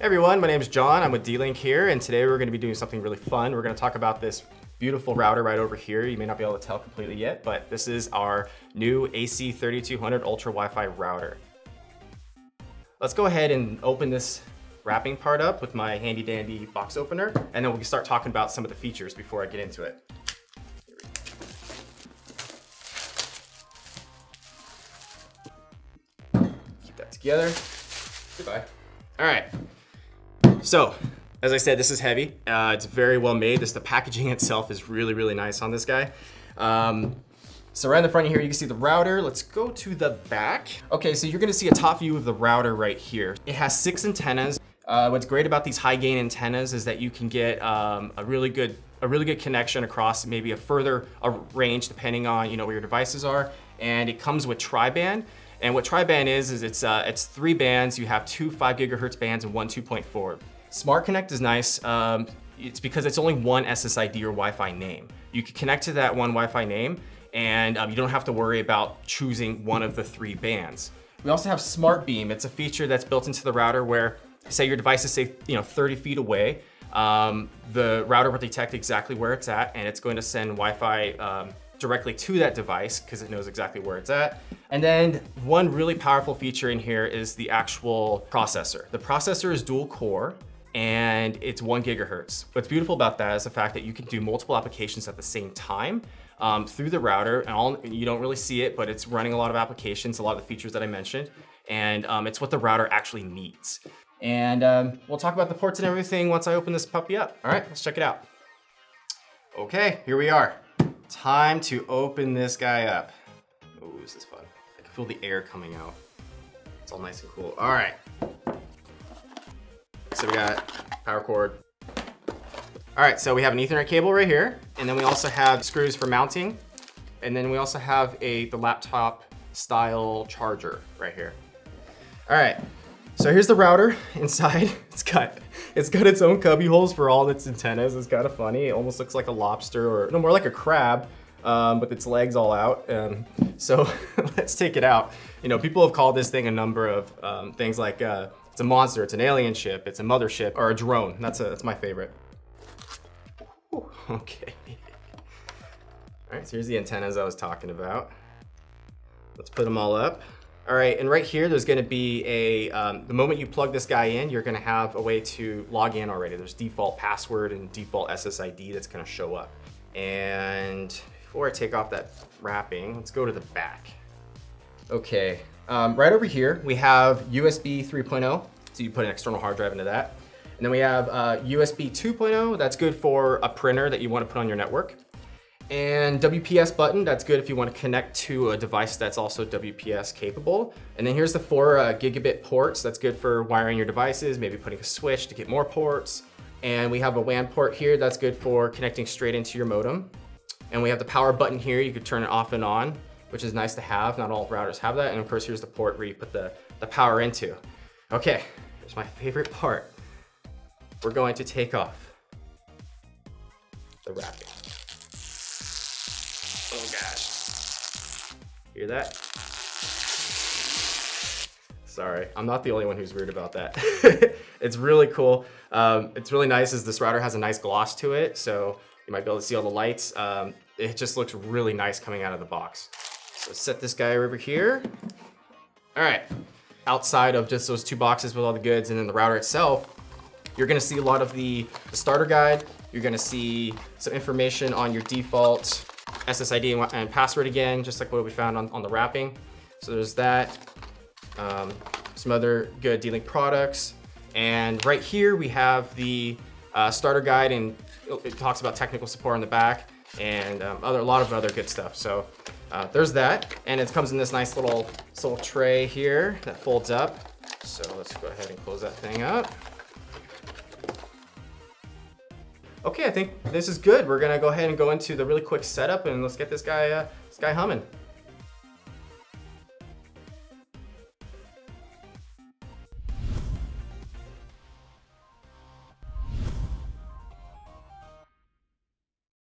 Hey everyone, my name is John. I'm with D-Link here, and today we're going to be doing something really fun. We're going to talk about this beautiful router right over here. You may not be able to tell completely yet, but this is our new AC3200 Ultra Wi-Fi router. Let's go ahead and open this wrapping part up with my handy dandy box opener, and then we can start talking about some of the features before I get into it. Keep that together. Goodbye. All right. So, as I said, this is heavy. It's very well made. The packaging itself is really, really nice on this guy. So right in the front here, you can see the router. Let's go to the back. Okay, so you're gonna see a top view of the router right here. It has 6 antennas. What's great about these high gain antennas is that you can get a really good connection across maybe a range depending on where your devices are. And it comes with tri-band. And what tri-band is it's 3 bands. You have 2 5 gigahertz bands and 1 2.4. Smart Connect is nice. It's because it's only one SSID or Wi-Fi name. You can connect to that one Wi-Fi name, and you don't have to worry about choosing one of the 3 bands. We also have Smart Beam. It's a feature that's built into the router where, say your device is 30 feet away, the router will detect exactly where it's at, and it's going to send Wi-Fi directly to that device because it knows exactly where it's at. And then one really powerful feature in here is the actual processor. The processor is dual core and it's 1 gigahertz. What's beautiful about that is the fact that you can do multiple applications at the same time through the router, and you don't really see it, but it's running a lot of applications, a lot of the features that I mentioned, and it's what the router actually needs. And we'll talk about the ports and everything once I open this puppy up. All right, let's check it out. Okay, here we are. Time to open this guy up. Oh, this is fun. I can feel the air coming out. It's all nice and cool. All right. So we got power cord. All right, so we have an Ethernet cable right here, and then we also have screws for mounting, and then we also have the laptop style charger right here. All right, so here's the router inside. It's got its own cubby holes for all its antennas. It's kind of funny. It almost looks like a lobster, or no, more like a crab, with its legs all out. So let's take it out. People have called this thing a number of things like it's a monster, it's an alien ship, it's a mothership, or a drone. That's my favorite. Ooh, okay. All right, so here's the antennas I was talking about. Let's put them all up. All right, and right here, there's gonna be the moment you plug this guy in, you're gonna have a way to log in already. There's default password and default SSID that's gonna show up. And before I take off that wrapping, let's go to the back. Okay, right over here, we have USB 3.0, so you put an external hard drive into that. And then we have USB 2.0, that's good for a printer that you wanna put on your network. And WPS button, that's good if you want to connect to a device that's also WPS capable. And then here's the 4 gigabit ports. That's good for wiring your devices, maybe putting a switch to get more ports. And we have a WAN port here. That's good for connecting straight into your modem. And we have the power button here. You could turn it off and on, which is nice to have. Not all routers have that. And of course, here's the port where you put the power into. Okay, here's my favorite part. We're going to take off the wrapping. Oh gosh. Hear that? Sorry, I'm not the only one who's weird about that. It's really cool. It's really nice as this router has a nice gloss to it, so you might be able to see all the lights. It just looks really nice coming out of the box. So set this guy over here. All right, outside of just those 2 boxes with all the goods and then the router itself, you're gonna see a lot of the starter guide. You're gonna see some information on your default SSID and password again, just like what we found on the wrapping. So there's that. Some other good D-Link products. And right here we have the starter guide, and it talks about technical support on the back and a lot of other good stuff. So there's that. And it comes in this nice little tray here that folds up. So let's go ahead and close that thing up. Okay, I think this is good. We're gonna go ahead and go into the really quick setup, and let's get this guy humming.